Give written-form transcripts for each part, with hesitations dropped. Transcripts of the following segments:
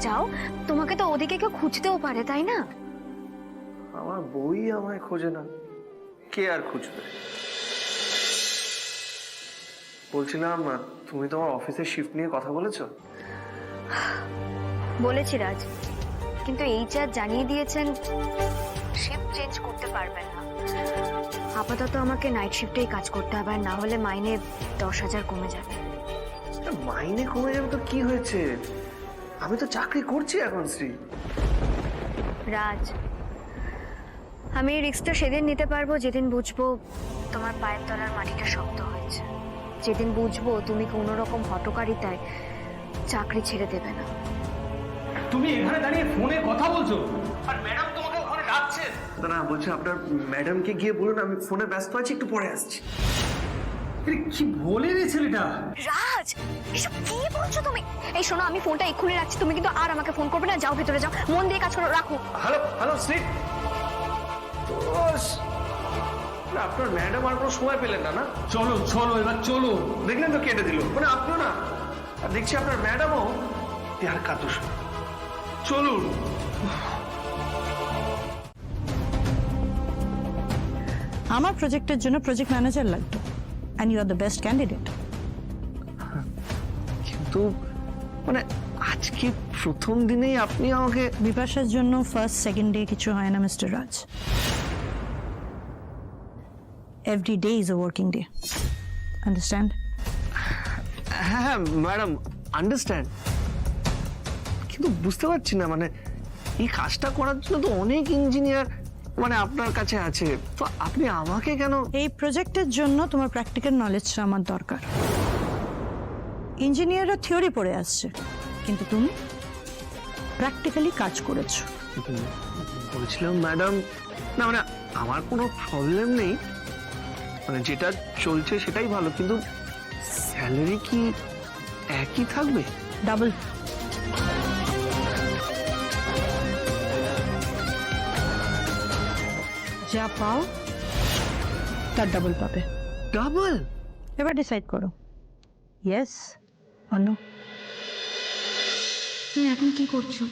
যাও, তোমাকে তো ওদিকে কেউ খুঁজতেও পারে, তাই না? আমার বই আমায় খোঁজে না, কে আর খুঁজবে? বলছিলাম, তুমি তোমার অফিসের শিফট নিয়ে কথা বলেছো? বলেছি রাজ, কিন্তু এইচআর জানিয়ে দিয়েছেন শিফট চেঞ্জ করতে পারবেন না। আপাতত আমাকে নাইট শিফটেই কাজ করতে হবে, আর না হলে মাইনে 10,000 কমে যাবে। মাইনে কমে যাবে তো কি হয়েছে? আমি তো চাকরি করছি এখন, শ্রী। রাজ, আমি এই রিস্কটা সেদিন নিতে পারবো যেদিন বুঝবো তোমার পায়ের তলার মাটিটা শক্ত হয়েছে, যেদিন বুঝবো তুমি কোনো রকম হঠকারিতায় চাকরি ছেড়ে দেবে না। তুমি এখানে দাঁড়িয়ে ফোনে কথা বলছো আর ম্যাডাম তোমাকে ওখানে ডাকছে। না বলছি, আপনার ম্যাডামকে গিয়ে বলুন আমি ফোনে ব্যস্ত আছি, একটু পরে আসছি। কি বলে রে ছেলেটা? রাজ, এসব কি বলছো তুমি? এই শোনো, আমি ফোনটা এক্ষুনি রাখছি, তুমি কিন্তু আর আমাকে ফোন করবে না। যাও ভেতরে যাও, মন দিয়ে কাজ করো, রাখো। হ্যালো হ্যালো শ্রী, আপনার ম্যাডাম আর কোনো সময় পেলেন না? না চলো চলো এবার চলো। দেখলেন তো কেটে দিল, মানে আপনিও না, আর দেখছি আপনার ম্যাডামও প্যার কাতুস। চলুন। আমার প্রজেক্টের জন্য প্রজেক্ট ম্যানেজার লাগতো, and you are the best candidate. কিন্তু মানে আজকে প্রথম দিনেই আপনি আমাকে... বিপাশার জন্য ফার্স্ট সেকেন্ড ডে কিছু হয় না mister Raj. Every day is a working day, understand? হ্যাঁ ম্যাডাম, আন্ডারস্ট্যান্ড, কিন্তু বুঝতে পারছি না, মানে এই কাজটা করার জন্য তো অনেক ইঞ্জিনিয়ার মানে আপনার কাছে আছে, তো আপনি আমাকে কেন... এই প্রজেক্টের জন্য তোমার প্র্যাকটিক্যাল নলেজটা আমার দরকার। ইঞ্জিনিয়াররা থিওরি পড়ে আসছে, কিন্তু তুমি প্র্যাকটিক্যালি কাজ করেছো। বলছিলাম ম্যাডাম, না মানে আমার কোনো প্রবলেম নেই, মানে যেটা চলছে সেটাই ভালো, কিন্তু স্যালারি কি একই থাকবে? ডাবল। যা পাও তার ডাবল পাবে। ডাবল? এবার ডিসাইড করো, ইয়েস অর নো। তুমি এখন কি করছো?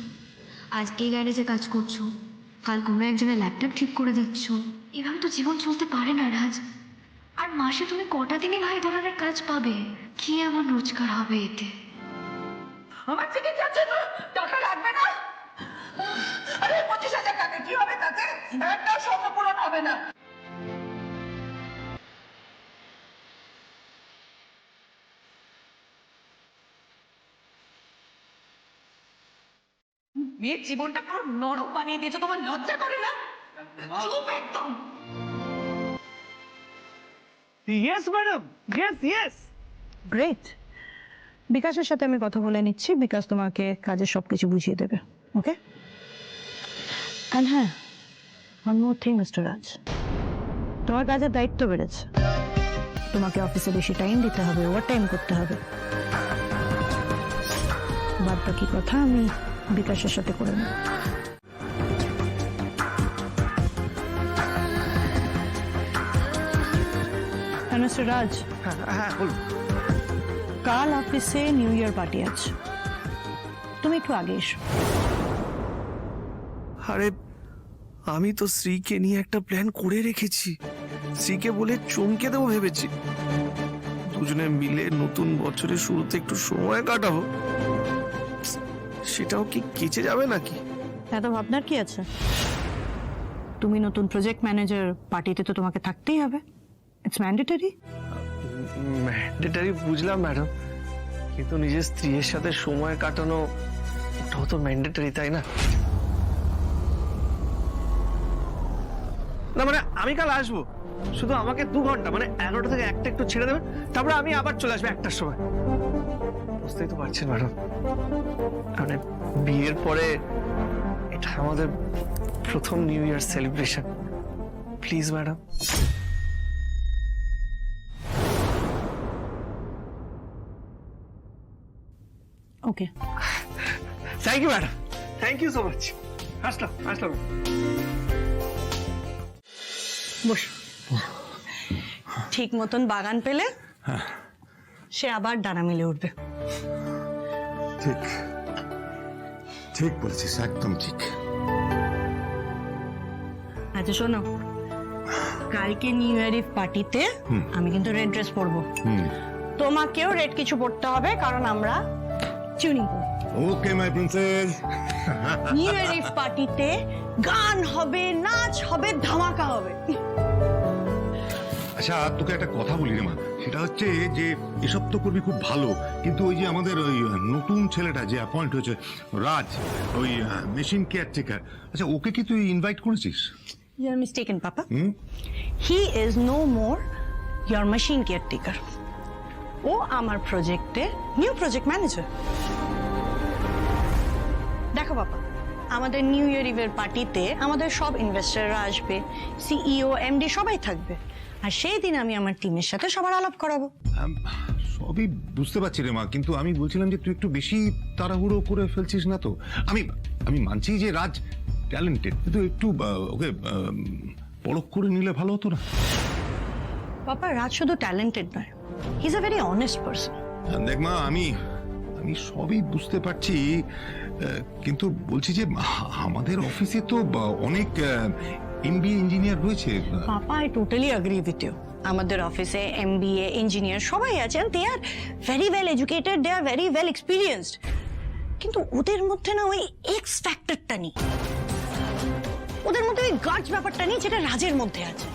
আজকে গ্যারেজে কাজ করছো, কাল কোনো একজনের ল্যাপটপ ঠিক করে দিচ্ছো। এভাবে তো জীবন চলতে পারে না রাজ। আর মাসে তুমি কটা দিনই ভাই ধরনের কাজ পাবে? কি এমন রোজগার হবে এতে? আমার চিকিৎসার জন্য টাকা লাগবে না? আরে 25,000 টাকা কি হবে তাতে? একটাও স্বপ্ন পূরণ হবে না। মেয়ের জীবনটা পুরো নরক বানিয়ে দিয়েছো, তোমার লজ্জা করে না? চুপ একদম। Yes madam, yes yes. Great. বিকাশের সাথে আমি কথা বলে নিচ্ছি, বিকাশ তোমাকে কাজের সবকিছু বুঝিয়ে দেবে, ওকে? অ্যান্ড হ্যাঁ, ওয়ান মোর থিং মিস্টার রাজ, তোমার কাজের দায়িত্ব বেড়েছে, তোমাকে অফিসে বেশি টাইম দিতে হবে, ওভার টাইম করতে হবে। বাদ বাকি কথা আমি বিকাশের সাথে করে নেব। মিস্টার রাজ, হ্যাঁ বলুন। কাল অফিসে নিউ ইয়ার পার্টি আছে, তুমি একটু আগে এসো। আরে আমি তো শ্রীকে নিয়ে একটা প্ল্যান করে রেখেছি, শ্রীকে বলে চমকে দেবো ভেবেছি, দুজনে মিলে নতুন বছরের শুরুতে একটু সময় কাটাবো, সেটাও কি কেচে যাবে নাকি? এত ভাবনার কি আছে? তুমি নতুন প্রজেক্ট ম্যানেজার, পার্টিতে তো তোমাকে থাকতেই হবে, ইটস ম্যান্ডেটরি। ম্যান্ডেটারি বুঝলাম ম্যাডাম, কিন্তু নিজের স্ত্রীর সাথে সময় কাটানো ওটাও তো ম্যান্ডেটারি, তাই না? না মানে আমি কাল আসবো, শুধু আমাকে 2 ঘন্টা মানে 11টা থেকে 1টা একটু ছেড়ে দেবেন, তারপরে আমি আবার চলে আসবো 1টার সময়। বুঝতেই তো পারছেন ম্যাডাম, মানে বিয়ের পরে এটা আমাদের প্রথম new year celebration, please madam. Okay, thank you madam, thank you so much. Aslam. Boss. ঠিক মতন বাগান পেলে সে আবার ডানা মেলে উঠবে। ঠিক। ঠিক বলেছিস, একদম ঠিক। আচ্ছা শোনো, কালকে নিউ ইয়ার ইভ পার্টিতে আমি কিন্তু রেড ড্রেস পরবো। তোমাকেও রেড কিছু পরতে হবে, কারণ আমরা চুনি করবো। Okay my princess. New year eve পার্টিতে গান হবে, নাচ হবে, ধামাকা হবে। আচ্ছা তোকে একটা কথা বলি রে মা, সেটা হচ্ছে যে এসব তো করবি খুব ভালো, কিন্তু ওই যে আমাদের ওই নতুন ছেলেটা যে অ্যাপয়েন্ট হয়েছে রাজ, ওই মেশিন কেয়ারটেকার, আচ্ছা ওকে কি তুই ইনভাইট করেছিস? You are mistaken, Papa. He is no more your machine caretaker. ও আমার প্রজেক্টে নিউ প্রজেক্ট ম্যানেজার। দেখো বাবা, আমাদের নিউ ইয়ার ইভের পার্টিতে আমাদের সব ইনভেস্টররা আসবে, সিইও, এমডি সবাই থাকবে, আর সেই দিন আমি আমার টিমের সাথে সবার আলাপ করাবো। সবই বুঝতে পারছি রে মা, কিন্তু আমি বলছিলাম যে তুই একটু বেশি তাড়াহুড়ো করে ফেলছিস না তো? আমি মানছি যে রাজ ট্যালেন্টেড, কিন্তু একটু ওকে পরখ করে নিলে ভালো হতো না? বাবা, রাজ শুধু ট্যালেন্টেড নয়, he is a very honest person. দেখ মা, আমি সবই বুঝতে পারছি, কিন্তু বলছি যে আমাদের অফিসে তো অনেক এমবিএ ইঞ্জিনিয়ার রয়েছে। Papa, I totally agree with you. আমাদের অফিসে এমবিএ ইঞ্জিনিয়ার সবাই আছেন, they are very well educated, they are very well experienced, কিন্তু ওদের মধ্যে না ওই এক্স ফ্যাক্টরটা নেই, ওদের মধ্যে ওই গার্ডস ব্যাপারটা নেই যেটা রাজের মধ্যে আছে।